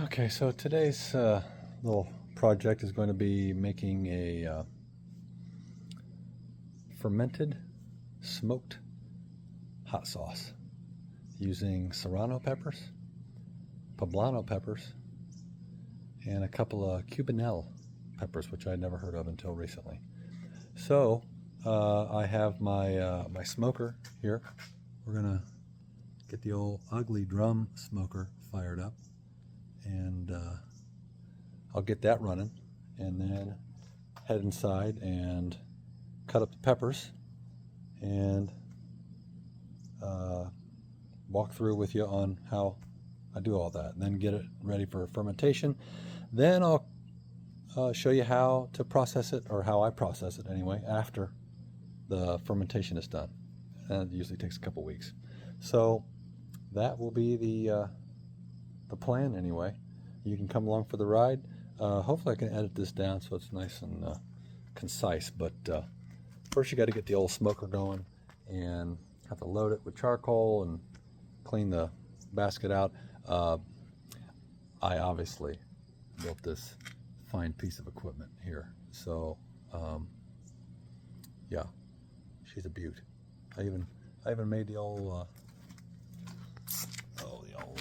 Okay, so today's little project is going to be making a fermented smoked hot sauce using serrano peppers, poblano peppers, and a couple of cubanelle peppers, which I'd never heard of until recently. So I have my my smoker here. We're gonna get the old ugly drum smoker fired up, and I'll get that running, and then head inside and cut up the peppers and walk through with you on how I do all that, and then get it ready for fermentation. Then I'll show you how to process it, or how I process it anyway, after the fermentation is done. And it usually takes a couple weeks. So that will be the plan anyway. You can come along for the ride. Hopefully I can edit this down so it's nice and concise, but first you got to get the old smoker going and have to load it with charcoal and clean the basket out. I obviously built this fine piece of equipment here, so yeah, she's a beaut. I even made the old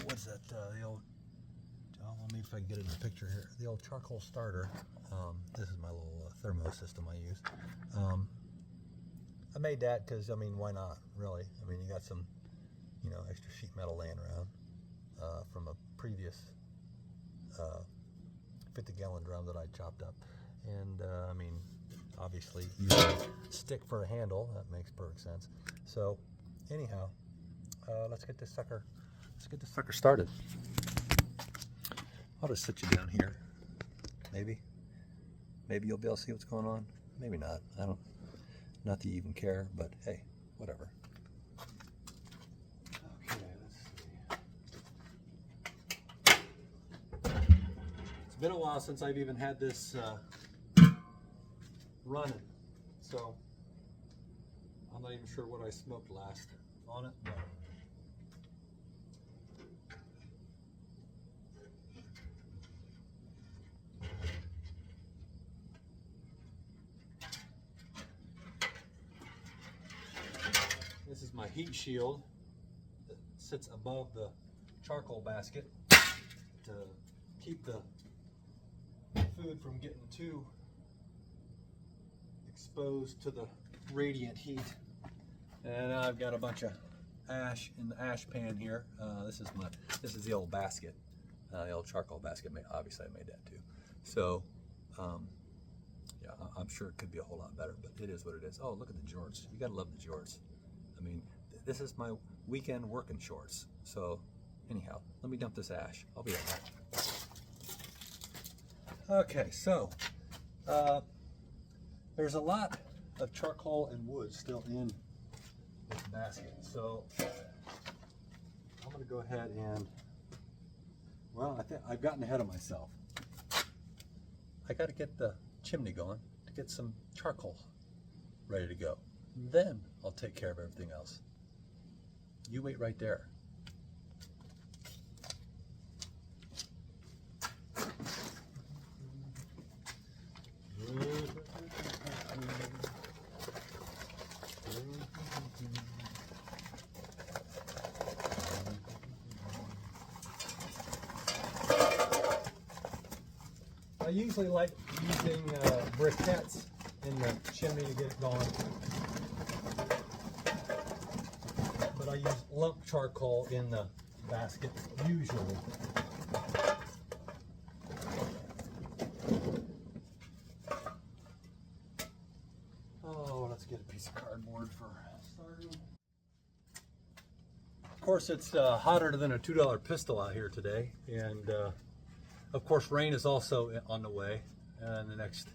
what's that, the old, let me see if I can get it in the picture here, the old charcoal starter. This is my little thermo system I use. I made that because, I mean, why not, really? I mean, you got some, extra sheet metal laying around from a previous 50-gallon drum that I chopped up. And, I mean, obviously, using a stick for a handle, that makes perfect sense. So, anyhow, let's get this sucker started. I'll just sit you down here. Maybe you'll be able to see what's going on. Maybe not. Not that you even care, but hey, whatever. Okay, let's see. It's been a while since I've even had this running, so I'm not even sure what I smoked last on it. But this is my heat shield that sits above the charcoal basket to keep the food from getting too exposed to the radiant heat. And I've got a bunch of ash in the ash pan here. This is the old basket, the old charcoal basket. Obviously I made that too. So yeah, I'm sure it could be a whole lot better, but it is what it is. Oh, look at the jorts. You gotta love the jorts. I mean, this is my weekend working shorts. So anyhow, let me dump this ash. I'll be right back. Okay, so there's a lot of charcoal and wood still in this basket. So I'm going to go ahead and, well, I think I've gotten ahead of myself. I got to get the chimney going to get some charcoal ready to go. Then I'll take care of everything else. You wait right there. I usually like using briquettes in the chimney to get it going, but I use lump charcoal in the basket usually. Oh, let's get a piece of cardboard for starting. Of course, it's hotter than a $2 pistol out here today, and of course, rain is also on the way in the next,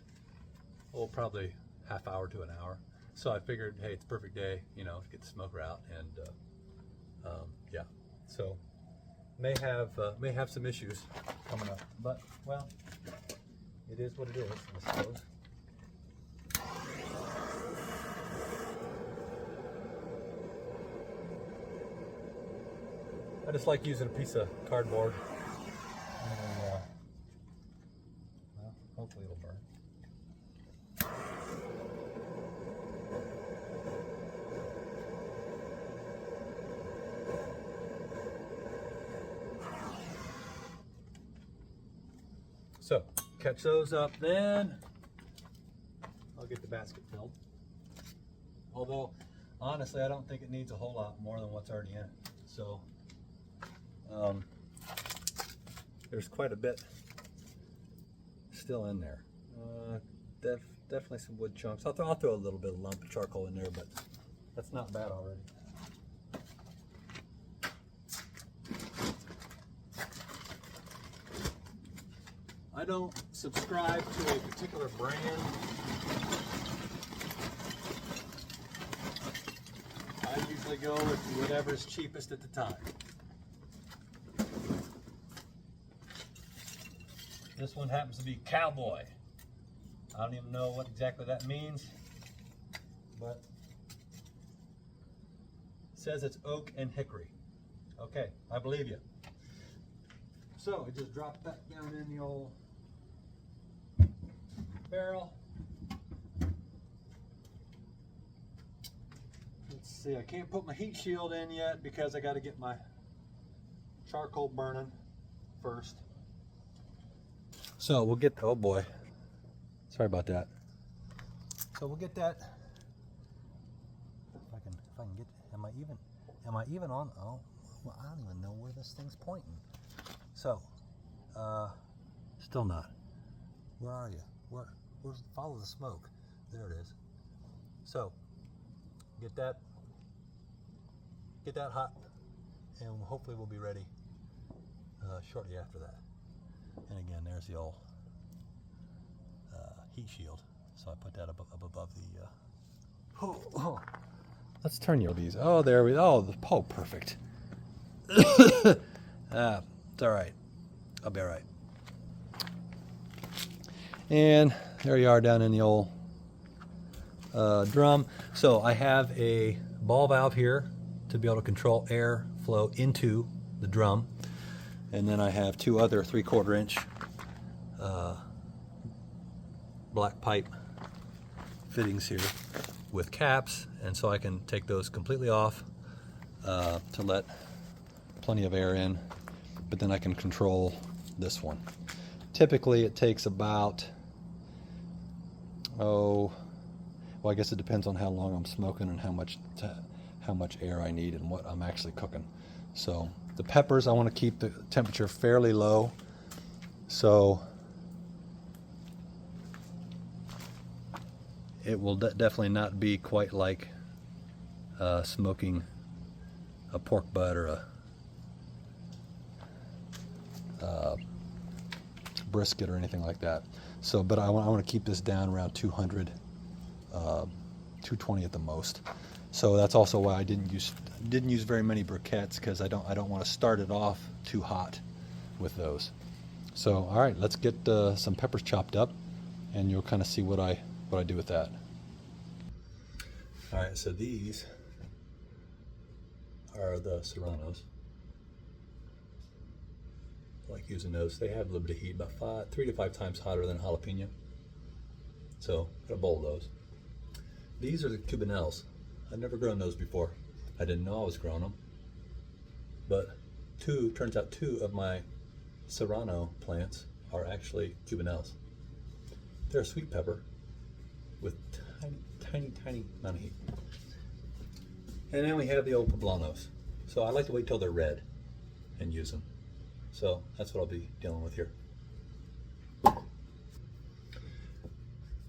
probably half hour to an hour. So I figured, hey, it's a perfect day, to get the smoker out, and yeah. So may have some issues coming up, but well, it is what it is, I suppose. I just like using a piece of cardboard and Hopefully it'll burn. So, catch those up then. I'll get the basket filled. Although, honestly, I don't think it needs a whole lot more than what's already in it. So, there's quite a bit still in there. Definitely some wood chunks. I'll throw a little bit of lump of charcoal in there, but that's not bad already. I don't subscribe to a particular brand. I usually go with whatever's cheapest at the time. This one happens to be Cowboy. I don't even know what exactly that means, but it says it's oak and hickory. Okay, I believe you. So I just dropped that down in the old barrel. Let's see, I can't put my heat shield in yet because I got to get my charcoal burning first. So we'll get, oh boy, sorry about that. So we'll get that. If I can get, am I even on? Oh, well, I don't even know where this thing's pointing. So, still not. Where are you? Where's, follow the smoke. There it is. So, get that hot, and hopefully we'll be ready shortly after that. And again, there's the old heat shield. So I put that up above the. Let's turn these. Oh, there we go. Oh, perfect. It's all right. I'll be all right. And there you are down in the old drum. So I have a ball valve here to be able to control air flow into the drum. And then I have two other 3/4 inch black pipe fittings here with caps. And so I can take those completely off to let plenty of air in. But then I can control this one. Typically it takes about, well, I guess it depends on how long I'm smoking and how much air I need and what I'm actually cooking. So the peppers, I want to keep the temperature fairly low, so it will definitely not be quite like smoking a pork butt or a brisket or anything like that. So, but I want to keep this down around 200, 220 at the most. So that's also why I didn't use very many briquettes, because I don't want to start it off too hot with those. So, all right, let's get some peppers chopped up, and you'll kind of see what I do with that. All right, so these are the serranos. I like using those. They have a little bit of heat, about 3 to 5 times hotter than jalapeno. So, got a bowl of those. These are the cubanelles. I've never grown those before. I didn't know I was growing them. But turns out two of my serrano plants are actually cubanelles. They're a sweet pepper with tiny amount of heat. And then we have the old poblanos. So I like to wait till they're red and use them. So that's what I'll be dealing with here.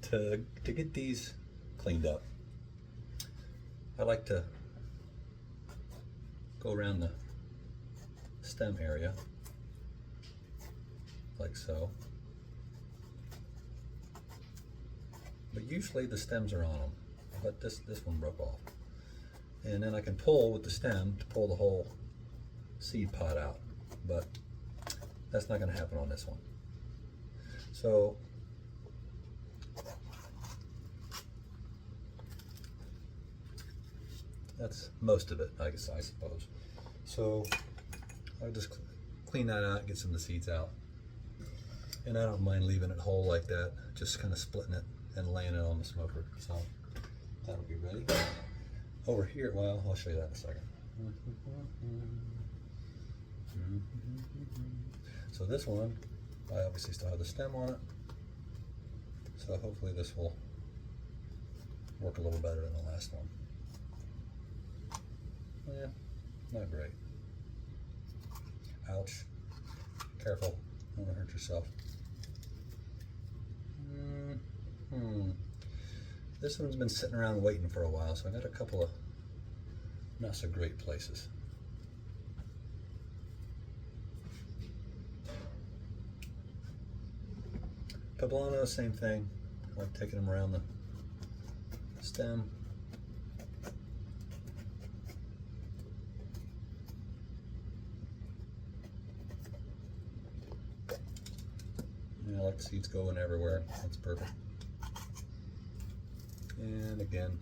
To get these cleaned up, I like to go around the stem area like so. But usually the stems are on them, but this one broke off. And then I can pull with the stem to pull the whole seed pod out, but that's not going to happen on this one. So that's most of it, I suppose. So I'll just clean that out, get some of the seeds out. And I don't mind leaving it whole like that, just kind of splitting it and laying it on the smoker. So that'll be ready. Over here, well, I'll show you that in a second. So this one, I obviously still have the stem on it. So hopefully this will work a little better than the last one. Yeah, not great. Ouch. Careful, don't want to hurt yourself. This one's been sitting around waiting for a while, so I got a couple of not so great places. Poblano, same thing. I like taking them around the stem. Yeah, I like seeds going everywhere. That's perfect. And again,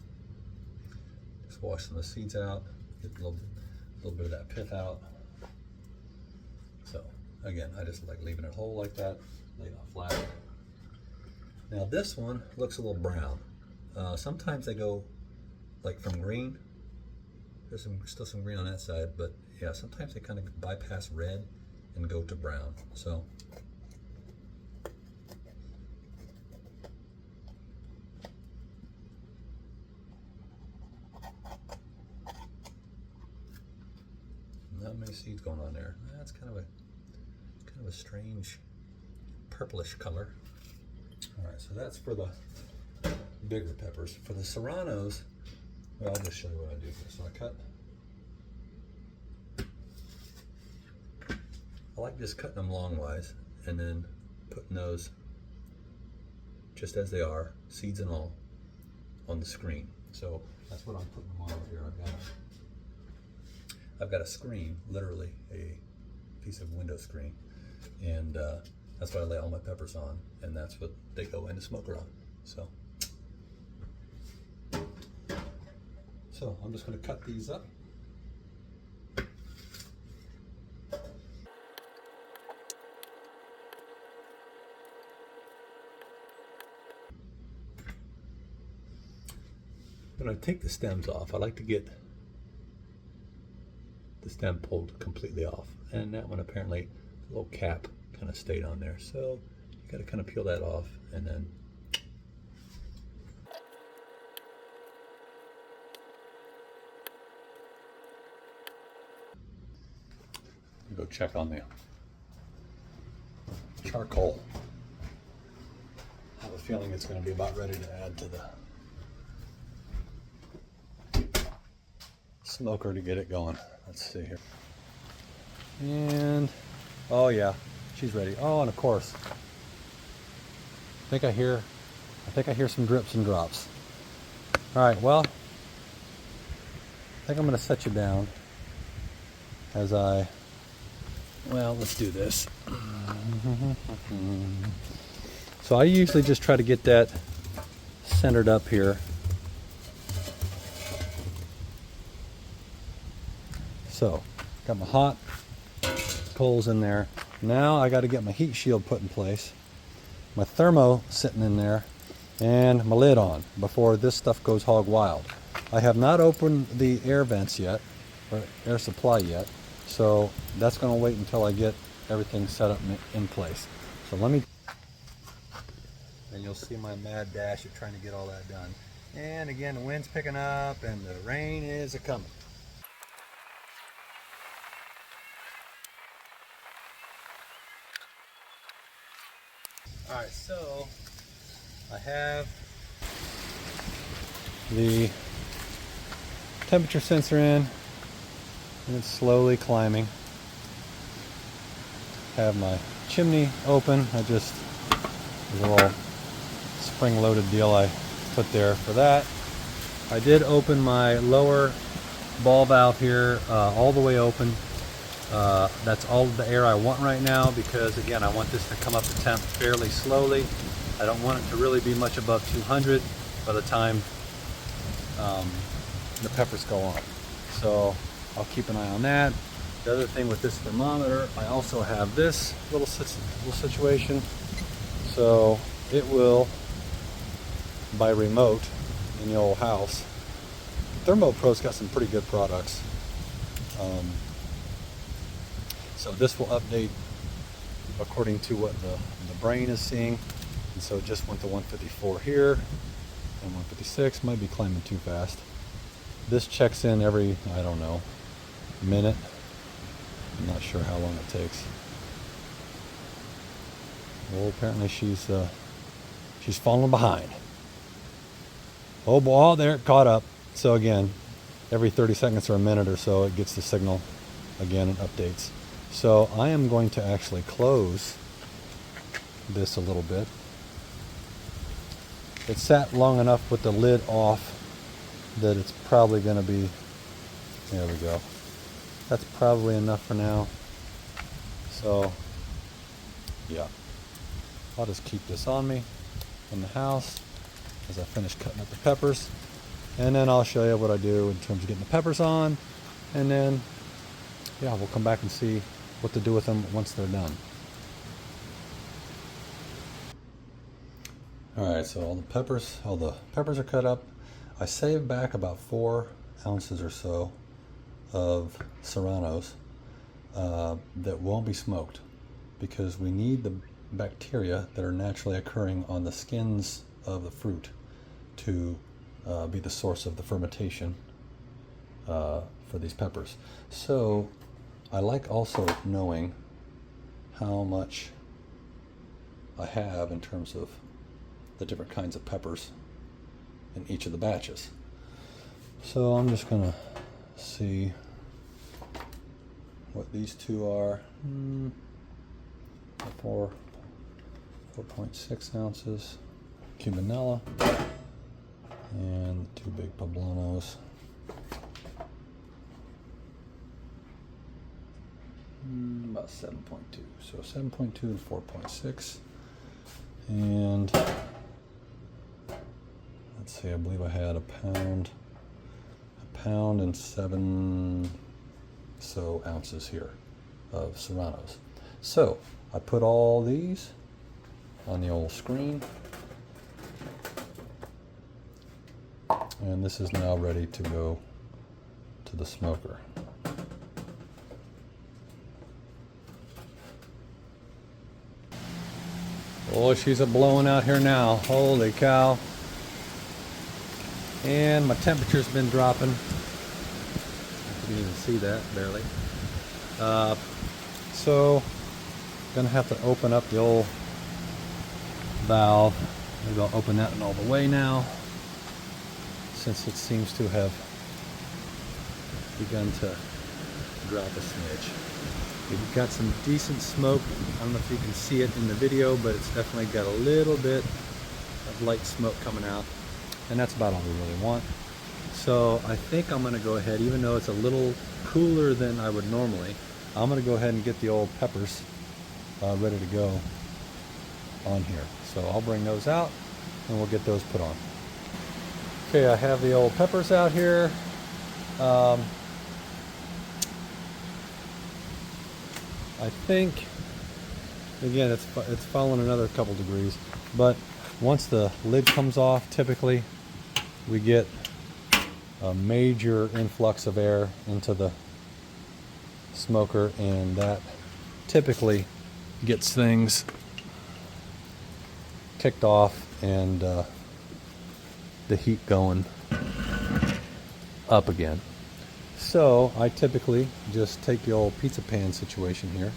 just wash some of the seeds out, get a little bit of that pith out. So again, I just like leaving it whole like that, lay it out flat. Now this one looks a little brown. Sometimes they go like from green. There's still some green on that side, but yeah, sometimes they kind of bypass red and go to brown. So not many seeds going on there. That's kind of a strange purplish color. All right, so that's for the bigger peppers. For the serranos, well, I'll just show you what I do here. So I like just cutting them longwise and then putting those just as they are, seeds and all, on the screen. So that's what I'm putting them on over here. I've got a screen, literally a piece of window screen, and that's what I lay all my peppers on, and that's what they go in the smoker on. So I'm just going to cut these up. When I take the stems off, I like to get the stem pulled completely off, and that one apparently the little cap kind of stayed on there, so you got to kind of peel that off and then go check on the charcoal. I have a feeling it's going to be about ready to add to the smoker to get it going. Let's see here. And oh yeah, she's ready. Oh, and of course, I think I hear some drips and drops. All right, well, I think I'm going to set you down as let's do this. So I usually just try to get that centered up here. So, got my hot coals in there. Now I got to get my heat shield put in place, my thermo sitting in there, and my lid on before this stuff goes hog wild. I have not opened the air vents yet, or air supply yet, so that's going to wait until I get everything set up in place. So let me, and you'll see my mad dash of trying to get all that done. And again, the wind's picking up and the rain is a-coming. All right, so I have the temperature sensor in, and it's slowly climbing. Have my chimney open. There's a little spring-loaded deal I put there for that. I did open my lower ball valve here all the way open. That's all the air I want right now because, again, I want this to come up to temp fairly slowly. I don't want it to really be much above 200 by the time the peppers go on. So I'll keep an eye on that. The other thing with this thermometer, I also have this little situation. So it will, by remote in the old house. ThermoPro's got some pretty good products. So this will update according to what the brain is seeing. And so it just went to 154 here, and 156, might be climbing too fast. This checks in every, I don't know, minute. I'm not sure how long it takes. Well, apparently she's falling behind. Oh boy, there, it caught up. So again, every 30 seconds or a minute or so, it gets the signal again and updates. So I am going to actually close this a little bit. It sat long enough with the lid off that it's probably going to be, there we go. That's probably enough for now. So yeah, I'll just keep this on me in the house as I finish cutting up the peppers. And then I'll show you what I do in terms of getting the peppers on. And then, yeah, we'll come back and see what to do with them once they're done. Alright, so all the peppers are cut up. I saved back about 4 ounces or so of serranos that won't be smoked, because we need the bacteria that are naturally occurring on the skins of the fruit to be the source of the fermentation for these peppers. So I like also knowing how much I have in terms of the different kinds of peppers in each of the batches. So I'm just gonna see what these two are. 4.6 ounces Cubanella and 2 big poblanos. About 7.2. So 7.2 and 4.6. And let's see, I believe I had a pound and 7 so ounces here of serranos. So I put all these on the old screen, and this is now ready to go to the smoker. Oh, she's a blowing out here now. Holy cow. And my temperature's been dropping. You can even see that, barely. So, gonna have to open up the old valve. Maybe I'll open that one all the way now, since it seems to have begun to drop a smidge. We've got some decent smoke. I don't know if you can see it in the video, but it's definitely got a little bit of light smoke coming out, and that's about all we really want. So I think I'm gonna go ahead, even though it's a little cooler than I would normally, I'm gonna go ahead and get the old peppers ready to go on here. So I'll bring those out and we'll get those put on. Okay, I have the old peppers out here. I think, again, it's fallen another couple degrees, but once the lid comes off, typically we get a major influx of air into the smoker, and that typically gets things kicked off and the heat going up again. So I typically just take the old pizza pan situation here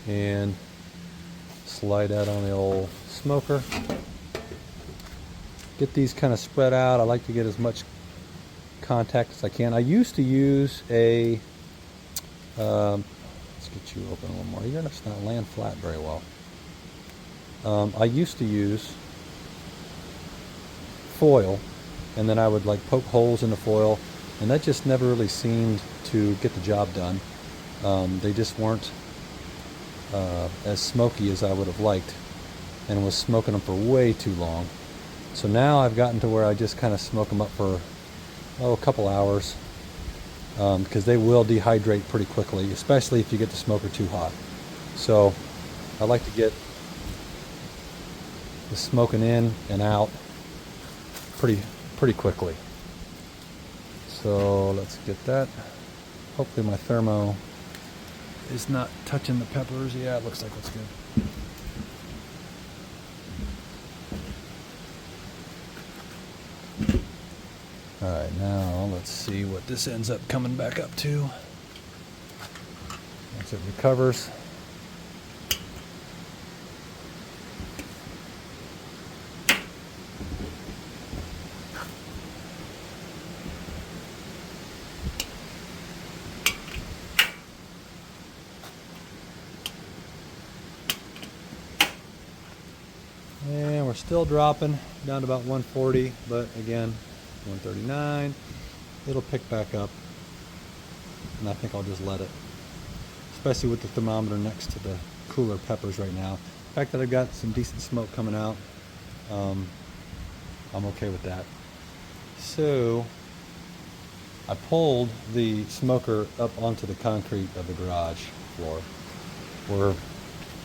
and slide that on the old smoker. Get these kind of spread out. I like to get as much contact as I can. I used to use a, let's get you open a little more. You're just not laying flat very well. I used to use foil, and then I would like poke holes in the foil, and that just never really seemed to get the job done. They just weren't as smoky as I would have liked, and was smoking them for way too long. So now I've gotten to where I just kind of smoke them up for a couple hours, because they will dehydrate pretty quickly, especially if you get the smoker too hot. So I like to get is smoking in and out pretty quickly. So let's get that. Hopefully my thermo is not touching the peppers. Yeah, it looks like it's good. Alright, now let's see what this ends up coming back up to. Once it recovers. And we're still dropping down to about 140, but again, 139. It'll pick back up, and I think I'll just let it, especially with the thermometer next to the cooler peppers right now. The fact that I've got some decent smoke coming out, I'm okay with that. So I pulled the smoker up onto the concrete of the garage floor.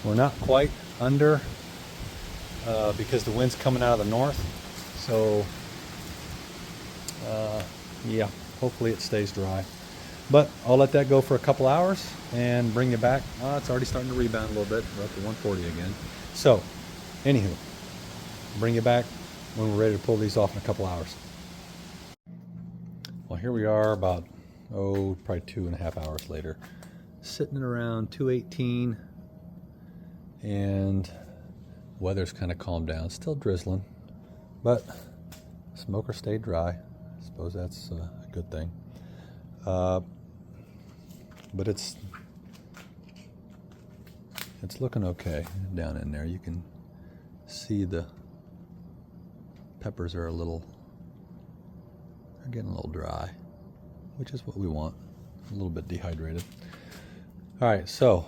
We're not quite under because the wind's coming out of the north. So yeah, hopefully it stays dry. But I'll let that go for a couple hours and bring you back. It's already starting to rebound a little bit. We're up to 140 again. So, anywho, bring you back when we're ready to pull these off in a couple hours. Well, here we are about, probably 2.5 hours later. Sitting at around 218, and weather's kind of calmed down. Still drizzling, but smoker stayed dry. I suppose that's a good thing. But it's looking okay down in there. You can see the peppers are they're getting a little dry, which is what we want. A little bit dehydrated. All right, so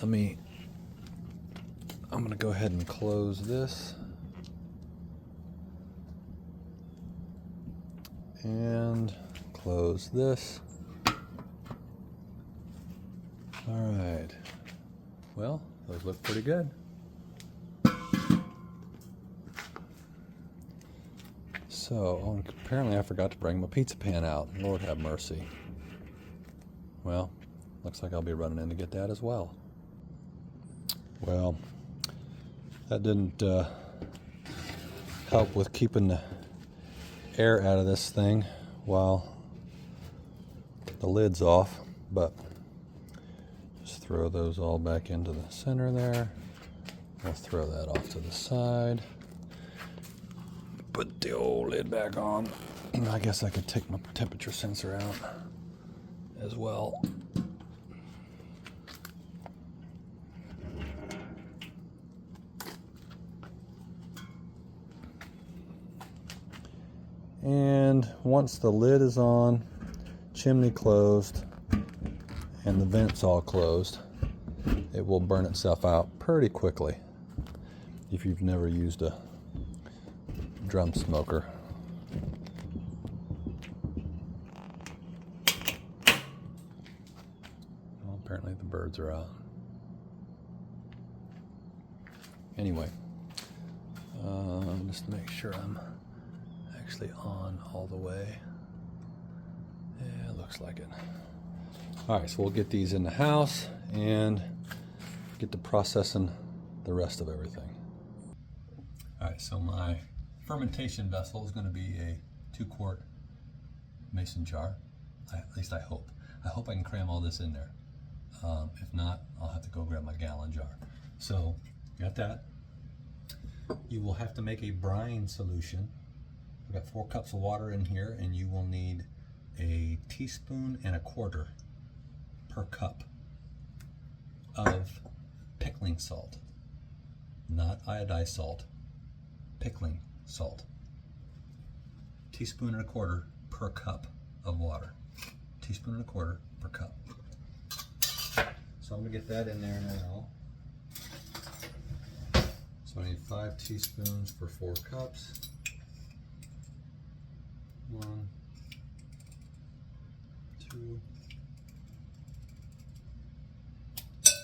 I'm gonna go ahead and close this. And close this. All right. Well, those look pretty good. So, apparently I forgot to bring my pizza pan out. Lord have mercy. Well, looks like I'll be running in to get that as well. Well, that didn't help with keeping the air out of this thing while the lid's off, but just throw those all back into the center there. We'll throw that off to the side. Put the old lid back on. I guess I could take my temperature sensor out as well. And once the lid is on, chimney closed, and the vents all closed, it will burn itself out pretty quickly if you've never used a drum smoker. Well, apparently the birds are out. Anyway, just to make sure I'm actually on all the way. Yeah, it looks like it. All right, so we'll get these in the house and get to processing the rest of everything. All right, so my fermentation vessel is going to be a 2-quart mason jar. At least I hope. I hope I can cram all this in there. If not, I'll have to go grab my gallon jar. So, got that. You will have to make a brine solution. I've got 4 cups of water in here, and you will need a 1.25 teaspoons per cup of pickling salt. Not iodized salt, pickling salt. 1.25 teaspoons per cup of water. 1.25 teaspoons per cup. So I'm gonna get that in there now. So I need 5 teaspoons for 4 cups. 1, 2, 3,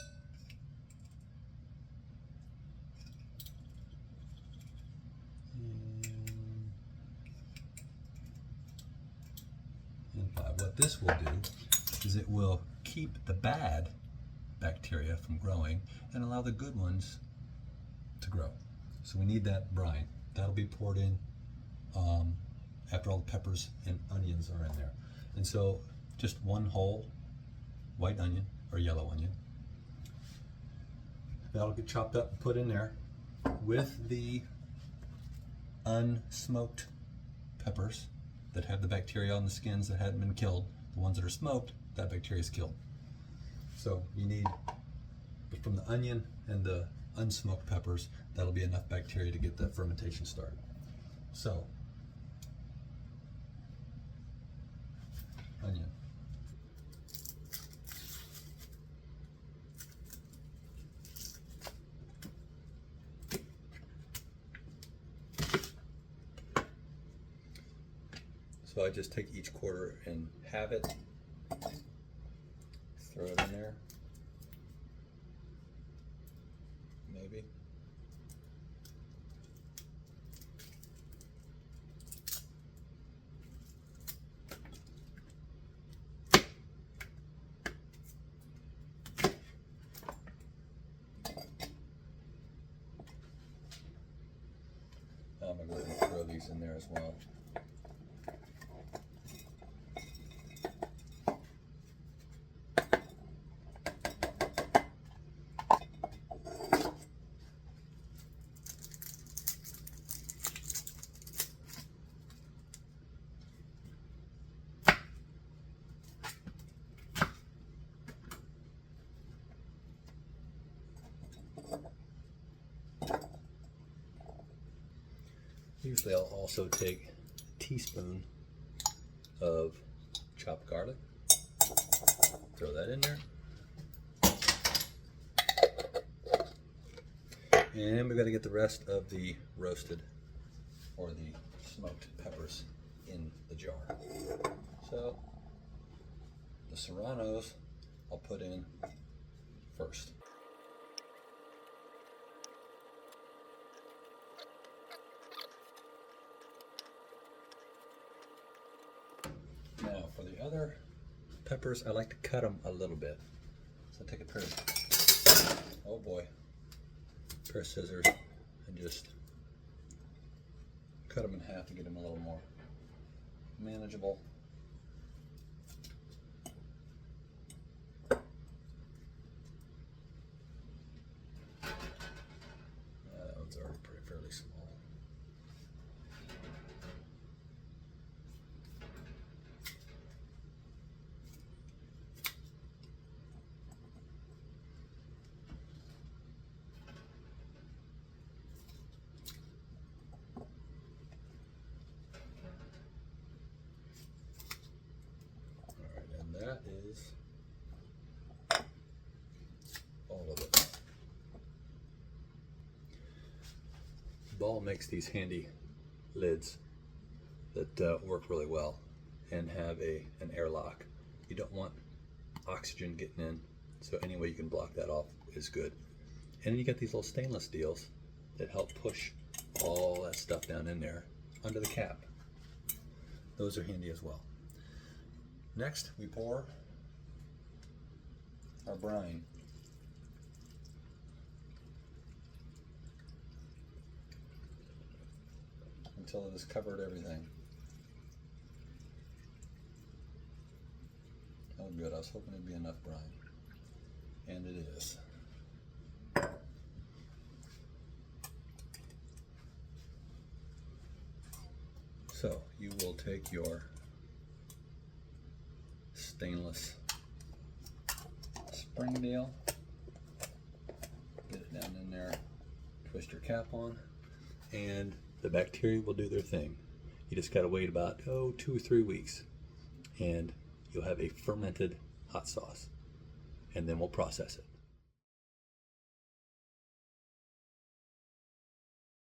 what this will do is it will keep the bad bacteria from growing and allow the good ones to grow. So we need that brine. That'll be poured in after all the peppers and onions are in there. And so just one whole white onion or yellow onion. That'll get chopped up and put in there with the unsmoked peppers that have the bacteria on the skins that hadn't been killed. The ones that are smoked, that bacteria is killed. So you need, from the onion and the unsmoked peppers, that'll be enough bacteria to get that fermentation started. So, onion. So I just take each quarter and halve it, throw it in there, maybe. I'm going to go ahead and throw these in there as well. Usually I'll also take a teaspoon of chopped garlic, throw that in there, and we've got to get the rest of the roasted or the smoked peppers in the jar. So the serranos I'll put in first. Now for the other peppers, I like to cut them a little bit. So I take a pair of scissors and just cut them in half to get them a little more manageable. That one's already fairly small. That is all of it. Ball makes these handy lids that work really well and have an airlock. You don't want oxygen getting in, so any way you can block that off is good. And then you got these little stainless deals that help push all that stuff down in there under the cap. Those are handy as well. Next, we pour our brine. Until it has covered everything. Oh good, I was hoping it'd be enough brine. And it is. So, you will take your stainless Springdale, get it down in there, twist your cap on, and the bacteria will do their thing. You just gotta wait about 2 or 3 weeks and you'll have a fermented hot sauce, and then we'll process it.